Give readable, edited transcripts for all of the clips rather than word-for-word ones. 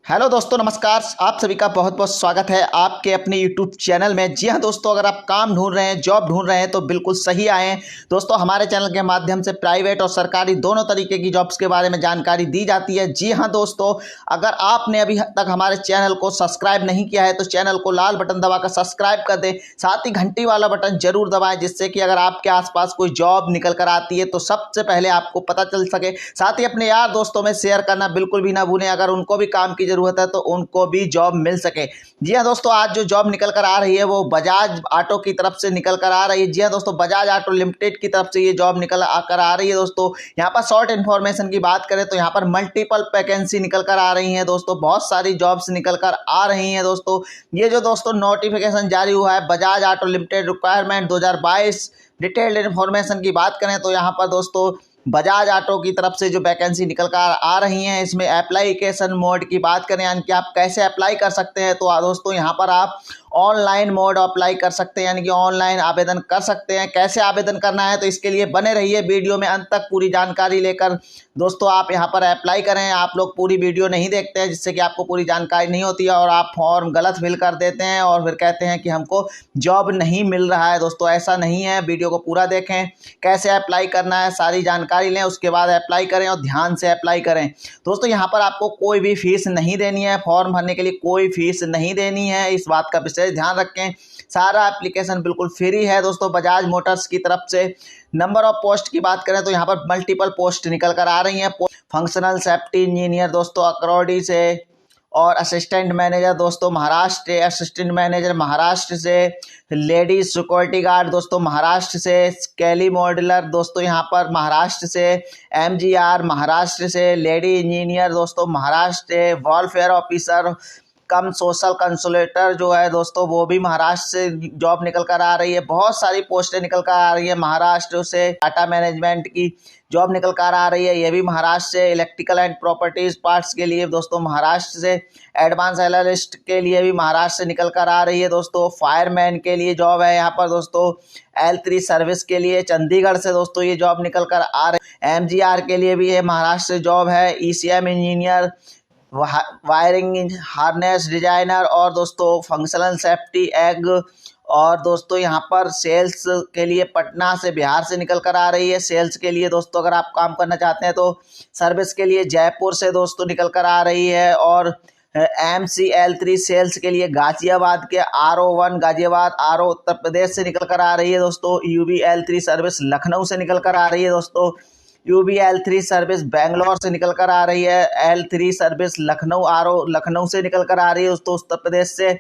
Hello दोस्तों, नमस्कार। आप सभी का बहुत बहुत स्वागत है आपके अपने यूट्यूब चैनल में। जी हाँ दोस्तों, अगर आप काम ढूंढ रहे हैं, जॉब ढूंढ रहे हैं तो बिल्कुल सही आए हैं। दोस्तों, हमारे चैनल के माध्यम से प्राइवेट और सरकारी दोनों तरीके की जॉब्स के बारे में जानकारी दी जाती है। जी हाँ दोस्तों, अगर आपने अभी तक हमारे चैनल को सब्सक्राइब नहीं किया है तो चैनल को लाल बटन दबाकर सब्सक्राइब कर दें, साथ ही घंटी वाला बटन जरूर दबाएं, जिससे कि अगर आपके आसपास कोई जॉब निकल कर आती है तो सबसे पहले आपको पता चल सके। साथ ही अपने यार दोस्तों में शेयर करना बिल्कुल भी ना भूलें, अगर उनको भी काम की जरूरत है तो उनको को भी जॉब मिल सके। जी हाँ दोस्तों, आज जो जॉब निकल कर आ रही है वो बजाज ऑटो की तरफ से निकल कर आ रही है। जी हाँ दोस्तों, बजाज ऑटो लिमिटेड की तरफ से ये जॉब निकल कर आ रही है। दोस्तों, यहाँ पर शॉर्ट इन्फॉर्मेशन की बात करें तो यहाँ पर मल्टीपल वैकेंसी निकल कर आ रही हैं। दोस्तों, बहुत सारी जॉब्स निकल कर आ रही हैं। दोस्तों, ये जो दोस्तों नोटिफिकेशन जारी हुआ है Bajaj auto limited requirement 2022, detailed information की बात करें तो यहाँ पर दोस्तों बजाज ऑटो की तरफ से जो वैकेंसी निकल कर आ रही हैं, इसमें एप्लीकेशन मोड की बात करें यानी कि आप कैसे अप्लाई कर सकते हैं तो दोस्तों यहाँ पर आप ऑनलाइन मोड अप्लाई कर सकते हैं, यानी कि ऑनलाइन आवेदन कर सकते हैं। कैसे आवेदन करना है तो इसके लिए बने रहिए वीडियो में अंत तक पूरी जानकारी लेकर। दोस्तों, आप यहाँ पर अप्लाई करें। आप लोग पूरी वीडियो नहीं देखते हैं, जिससे कि आपको पूरी जानकारी नहीं होती है और आप फॉर्म गलत फिल कर देते हैं और फिर कहते हैं कि हमको जॉब नहीं मिल रहा है। दोस्तों, ऐसा नहीं है, वीडियो को पूरा देखें, कैसे अप्लाई करना है सारी जानकारी लें, उसके बाद अप्लाई करें और ध्यान से अप्लाई करें। दोस्तों, यहाँ पर आपको कोई भी फीस नहीं देनी है, फॉर्म भरने के लिए कोई फीस नहीं देनी है, इस बात का विशेष ध्यान रखें। सारा एप्लीकेशन बिल्कुल फ्री है। दोस्तों, बजाज मोटर्स की तरफ से नंबर ऑफ पोस्ट की बात करें तो यहाँ पर मल्टीपल पोस्ट निकल कर आ रही हैं। फंक्शनल सेफ्टी इंजीनियर दोस्तों अकरौड़ी से, और असिस्टेंट मैनेजर दोस्तों महाराष्ट्र, असिस्टेंट मैनेजर महाराष्ट्र से, लेडीज सिक्योरिटी गार्ड दोस्तों महाराष्ट्र से, स्केली मॉडलर दोस्तों यहाँ पर महाराष्ट्र से, एमजीआर महाराष्ट्र से, लेडी इंजीनियर दोस्तों महाराष्ट्र से, वेलफेयर ऑफिसर कम सोशल कंसुलेटर जो है दोस्तों वो भी महाराष्ट्र से जॉब निकल कर आ रही है। बहुत सारी पोस्टें निकल कर आ रही है महाराष्ट्र से। डाटा मैनेजमेंट की जॉब निकल कर आ रही है, ये भी महाराष्ट्र से। इलेक्ट्रिकल एंड प्रॉपर्टीज पार्ट्स के लिए दोस्तों महाराष्ट्र से। एडवांस एनालिस्ट के लिए भी महाराष्ट्र से निकल कर आ रही है। दोस्तों, फायरमैन के लिए जॉब है यहाँ पर दोस्तों। L3 सर्विस के लिए चंडीगढ़ से दोस्तों ये जॉब निकल कर आ रही है। एमजीआर के लिए भी है महाराष्ट्र से जॉब है। ECM engineer, wiring harness designer और दोस्तों फंक्शनल सेफ्टी एग, और दोस्तों यहाँ पर सेल्स के लिए पटना से बिहार से निकल कर आ रही है। सेल्स के लिए दोस्तों अगर आप काम करना चाहते हैं तो सर्विस के लिए जयपुर से दोस्तों निकल कर आ रही है। और MCL3 सेल्स के लिए गाजियाबाद के RO1 गाजियाबाद RO उत्तर प्रदेश से निकल कर आ रही है। दोस्तों, UBL3 सर्विस लखनऊ से निकल कर आ रही है। दोस्तों, UBL3 सर्विस बेंगलोर से निकल कर आ रही है। L3 service Lucknow RO Lucknow से निकल कर आ रही है दोस्तों उत्तर प्रदेश से।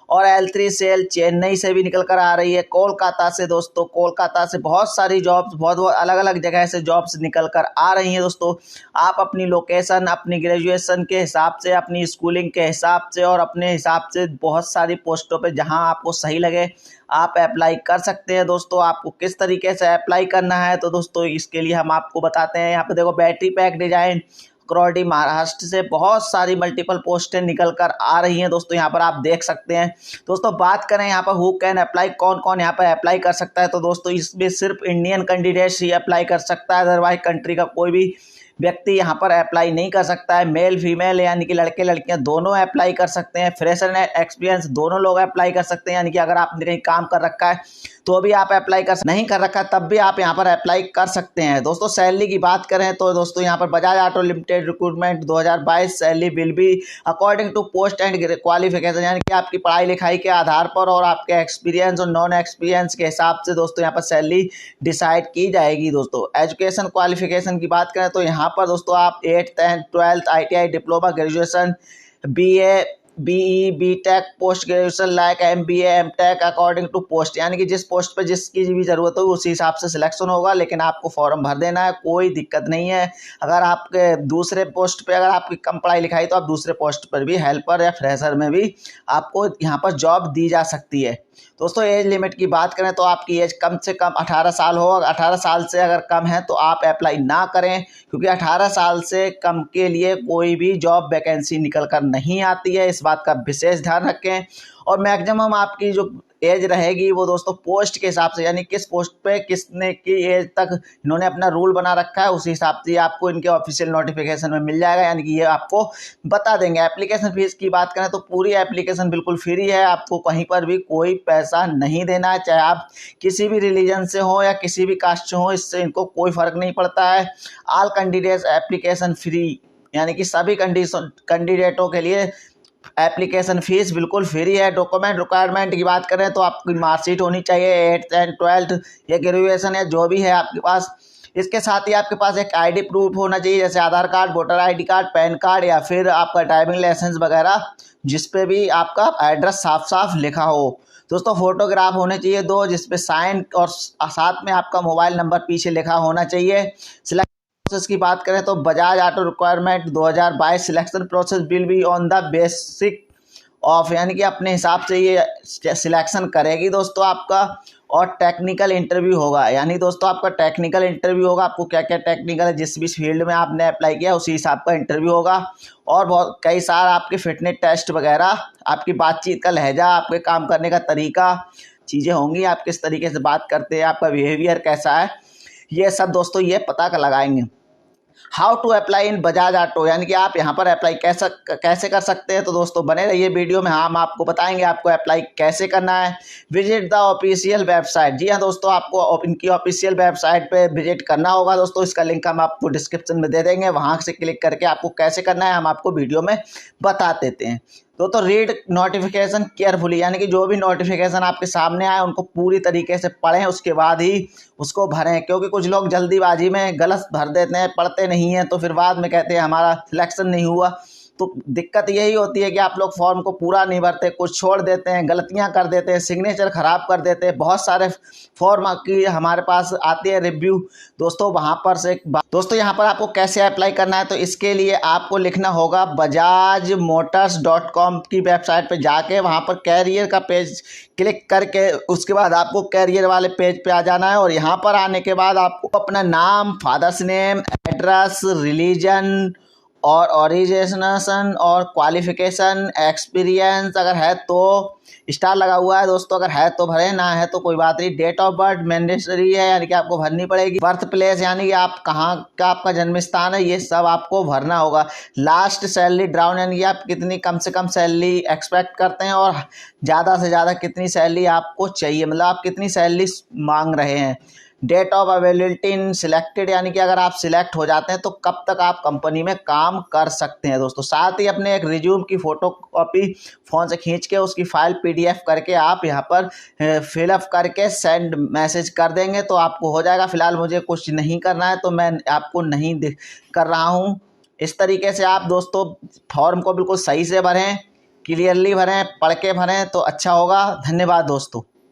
और L3 सेल चेन्नई से भी निकल कर आ रही है। कोलकाता से दोस्तों, कोलकाता से बहुत सारी जॉब्स बहुत अलग अलग जगह से जॉब्स निकल कर आ रही हैं। दोस्तों, आप अपनी लोकेशन, अपनी ग्रेजुएशन के हिसाब से, अपनी स्कूलिंग के हिसाब से और अपने हिसाब से बहुत सारी पोस्टों पे जहां आपको सही लगे आप अप्लाई कर सकते हैं। दोस्तों, आपको किस तरीके से अप्लाई करना है तो दोस्तों इसके लिए हम आपको बताते हैं। यहाँ पे देखो, बैटरी पैक डिजाइन अकरौड़ी महाराष्ट्र से बहुत सारी मल्टीपल पोस्टें निकल कर आ रही हैं। दोस्तों, यहाँ पर आप देख सकते हैं। दोस्तों, बात करें यहाँ पर हु कैन अप्लाई, कौन कौन यहाँ पर अप्लाई कर सकता है तो दोस्तों इसमें सिर्फ इंडियन कैंडिडेट्स ही अप्लाई कर सकता है, अदरवाइज कंट्री का कोई भी व्यक्ति यहाँ पर अप्लाई नहीं कर सकता है। मेल फीमेल यानी कि लड़के लड़कियां दोनों अप्लाई कर सकते हैं। फ्रेशर एंड एक्सपीरियंस दोनों लोग अप्लाई कर सकते हैं, यानी कि अगर आपने कहीं काम कर रखा है तो भी आप अप्लाई कर, नहीं कर रखा है तब भी आप यहाँ पर अप्लाई कर सकते हैं। दोस्तों, सैलरी की बात करें तो दोस्तों यहाँ पर Bajaj auto limited recruitment 2022 salary will be according to post and qualification, यानी कि आपकी पढ़ाई लिखाई के आधार पर और आपके एक्सपीरियंस और नॉन एक्सपीरियंस के हिसाब से दोस्तों यहाँ पर सैलरी डिसाइड की जाएगी। दोस्तों, एजुकेशन क्वालिफिकेशन की बात करें तो यहाँ पर दोस्तों आप 8th 10th 12th ITI diploma graduation, BA BE BTech post graduation like MBA MTech according to post, यानी कि जिस पोस्ट पे जिसकी भी ज़रूरत हो उसी हिसाब से सिलेक्शन होगा, लेकिन आपको फॉर्म भर देना है, कोई दिक्कत नहीं है। अगर आपके दूसरे पोस्ट पे अगर आपकी कम पढ़ाई लिखाई तो आप दूसरे पोस्ट पर भी हेल्पर या फ्रेशर में भी आपको यहाँ पर जॉब दी जा सकती है। दोस्तों, एज लिमिट की बात करें तो आपकी एज कम से कम 18 साल हो। 18 साल से अगर कम है तो आप अप्लाई ना करें, क्योंकि 18 साल से कम के लिए कोई भी जॉब वैकेंसी निकल कर नहीं आती है, इस बात का विशेष ध्यान रखें। और मैक्सिमम आपकी जो एज रहेगी वो दोस्तों पोस्ट के हिसाब से, यानी किस पोस्ट पे किसने की एज तक इन्होंने अपना रूल बना रखा है उसी हिसाब से आपको इनके ऑफिशियल नोटिफिकेशन में मिल जाएगा, यानी कि ये आपको बता देंगे। एप्लीकेशन फीस की बात करें तो पूरी एप्लीकेशन बिल्कुल फ्री है, आपको कहीं पर भी कोई पैसा नहीं देना है, चाहे आप किसी भी रिलीजन से हो या किसी भी कास्ट से हो, इससे इनको कोई फर्क नहीं पड़ता है। ऑल कैंडिडेट्स एप्लीकेशन फ्री, यानी कि सभी कैंडिडेटों के लिए एप्लीकेशन फ़ीस बिल्कुल फ्री है। डॉक्यूमेंट रिक्वायरमेंट की बात करें तो आपकी मार्कशीट होनी चाहिए, 8th एंड 12th या ग्रेजुएशन या जो भी है आपके पास। इसके साथ ही आपके पास एक आईडी प्रूफ होना चाहिए, जैसे Aadhaar card, voter ID card, PAN card या फिर आपका ड्राइविंग लाइसेंस वगैरह, जिस पे भी आपका एड्रेस साफ साफ लिखा हो। दोस्तों फोटोग्राफ होने चाहिए 2, जिसपे साइन और साथ में आपका मोबाइल नंबर पीछे लिखा होना चाहिए। प्रोसेस की बात करें तो Bajaj auto requirement 2022 selection process will be on the basic of, यानी कि अपने हिसाब से ये सिलेक्शन करेगी दोस्तों आपका। और टेक्निकल इंटरव्यू होगा, यानी दोस्तों आपका टेक्निकल इंटरव्यू होगा। आपको क्या क्या टेक्निकल है, जिस भी फील्ड में आपने अप्लाई किया उसी हिसाब का इंटरव्यू होगा। और बहुत कई सारे आपके फिटनेस टेस्ट वगैरह, आपकी बातचीत का लहजा, आपके काम करने का तरीका, चीज़ें होंगी, आप किस तरीके से बात करते हैं, आपका बिहेवियर कैसा है, ये सब दोस्तों ये पता कर लगाएंगे। How to apply in Bajaj auto, यानी कि आप यहाँ पर अप्लाई कैसे कर सकते हैं। तो दोस्तों बने रहिए वीडियो में, हम आपको बताएंगे आपको अप्लाई कैसे करना है। विजिट द ऑफिशियल वेबसाइट, जी हाँ दोस्तों, आपको इनकी ऑफिशियल वेबसाइट पे विजिट करना होगा दोस्तों। इसका लिंक हम आपको डिस्क्रिप्शन में दे देंगे, वहाँ से क्लिक करके आपको कैसे करना है हम आपको वीडियो में बता देते हैं। तो रीड नोटिफिकेशन केयरफुली, यानी कि जो भी नोटिफिकेशन आपके सामने आए उनको पूरी तरीके से पढ़ें, उसके बाद ही उसको भरें। क्योंकि कुछ लोग जल्दीबाजी में गलत भर देते हैं, पढ़ते नहीं हैं, तो फिर बाद में कहते हैं हमारा सिलेक्शन नहीं हुआ। तो दिक्कत यही होती है कि आप लोग फॉर्म को पूरा नहीं भरते, कुछ छोड़ देते हैं, गलतियां कर देते हैं, सिग्नेचर ख़राब कर देते हैं। बहुत सारे फॉर्म की हमारे पास आती है रिव्यू दोस्तों, वहां पर से दोस्तों यहाँ पर आपको कैसे अप्लाई करना है। तो इसके लिए आपको लिखना होगा bajajmotors.com की वेबसाइट पे जाके, वहाँ पर कैरियर का पेज क्लिक करके उसके बाद आपको कैरियर वाले पेज पे आ जाना है। और यहाँ पर आने के बाद आपको अपना नाम, फादर्स नेम, एड्रेस, रिलीजन और ऑरिजिनेशन और क्वालिफिकेशन, एक्सपीरियंस अगर है तो स्टार लगा हुआ है दोस्तों, अगर है तो भरें, ना है तो कोई बात नहीं। डेट ऑफ बर्थ मैंडेटरी है, यानी कि आपको भरनी पड़ेगी। बर्थ प्लेस, यानी कि आप कहाँ का आपका जन्म स्थान है, ये सब आपको भरना होगा। लास्ट सैलरी ड्राउन, यानी कि आप कितनी कम से कम सैलरी एक्सपेक्ट करते हैं और ज़्यादा से ज़्यादा कितनी सैलरी आपको चाहिए, मतलब आप कितनी सैलरी मांग रहे हैं। Date of availability in selected, यानी कि अगर आप सिलेक्ट हो जाते हैं तो कब तक आप कंपनी में काम कर सकते हैं दोस्तों। साथ ही अपने एक रिज्यूम की फ़ोटो कॉपी फ़ोन से खींच के उसकी फ़ाइल PDF करके आप यहाँ पर फिलअप करके सेंड मैसेज कर देंगे तो आपको हो जाएगा। फ़िलहाल मुझे कुछ नहीं करना है तो मैं आपको नहीं कर रहा हूँ। इस तरीके से आप दोस्तों फॉर्म को बिल्कुल सही से भरें, क्लियरली भरें, पढ़ के भरें तो अच्छा होगा। धन्यवाद दोस्तों।